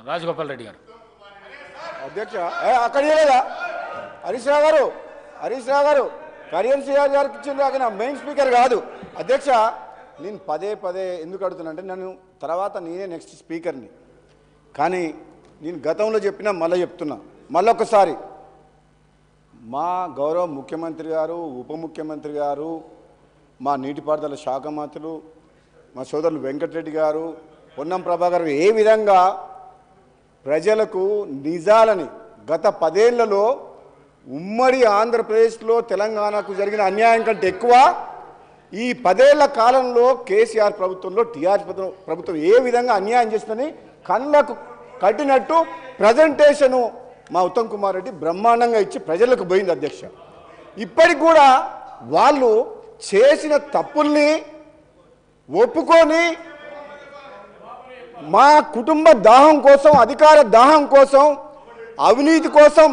రాజగోపాల్ రెడ్డి గారు. అధ్యక్ష అక్కడ లేదా హరీష్ రావు గారు కరియన్ సిఆర్ గారికి ఇచ్చిండ్రు. అక్కడ మెయిన్ స్పీకర్ కాదు అధ్యక్ష. నేను పదే ఎందుకు అడుగుతున్నా అంటే నన్ను తర్వాత నేనే నెక్స్ట్ స్పీకర్ని, కానీ నేను గతంలో చెప్పినా మళ్ళీ చెప్తున్నా మళ్ళొకసారి. మా గౌరవ ముఖ్యమంత్రి గారు, ఉప ముఖ్యమంత్రి గారు, మా నీటిపారుదల శాఖ మంత్రులు, మా సోదరులు వెంకటరెడ్డి గారు, పొన్నం ప్రభాకర్ ఏ విధంగా ప్రజలకు నిజాలని గత 10 ఏళ్లలో ఉమ్మడి ఆంధ్రప్రదేశ్లో తెలంగాణకు జరిగిన అన్యాయం కంటే ఎక్కువ ఈ 10 ఏళ్ల కాలంలో కేసీఆర్ ప్రభుత్వంలో టీఆర్ఎస్ ప్రభుత్వం ఏ విధంగా అన్యాయం చేస్తుందని కళ్ళకు కట్టినట్టు ప్రజెంటేషను మా ఉత్తమ్ కుమార్ రెడ్డి బ్రహ్మాండంగా ఇచ్చి ప్రజలకు పోయింది అధ్యక్ష. ఇప్పటికి కూడా వాళ్ళు చేసిన తప్పుల్ని ఒప్పుకొని మా కుటుంబ దాహం కోసం, అధికార దాహం కోసం, అవినీతి కోసం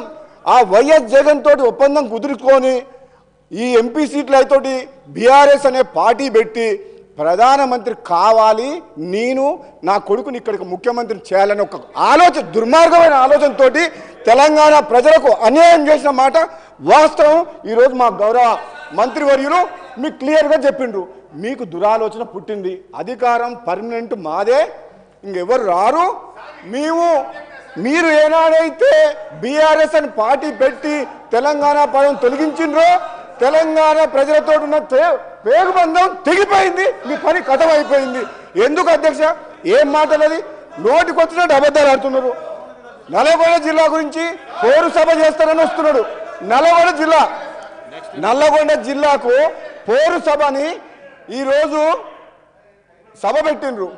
ఆ వైఎస్ జగన్ తోటి ఒప్పందం కుదుర్చుకొని ఈ ఎంపీ సీట్లు అయితోటి బీఆర్ఎస్ అనే పార్టీ పెట్టి ప్రధానమంత్రి కావాలి, నేను నా కొడుకుని ఇక్కడికి ముఖ్యమంత్రిని చేయాలని ఒక ఆలోచన, దుర్మార్గమైన ఆలోచనతో తెలంగాణ ప్రజలకు అన్యాయం చేసిన మాట వాస్తవం. ఈరోజు మా గౌరవ మంత్రివర్యులు మీకు క్లియర్గా చెప్పిండ్రు, మీకు దురాలోచన పుట్టింది, అధికారం పర్మనెంట్ మాదే, ఇంకెవరు రారు. మీరు ఏనాడైతే బీఆర్ఎస్ అని పార్టీ పెట్టి తెలంగాణ పదం తొలగించిండ్రో తెలంగాణ ప్రజలతో ఉన్న పేగుబంధం తెగిపోయింది, మీ పని కథం అయిపోయింది. ఎందుకు అధ్యక్ష ఏం మాటలది? నోటికొచ్చినట్టు అబద్ధాలు ఆడుతున్నారు. నల్లగొండ జిల్లా గురించి పోరు సభ చేస్తారని వస్తున్నాడు. నల్లగొండ జిల్లాకు పోరు సభని ఈరోజు సభ పెట్టిండ్రు.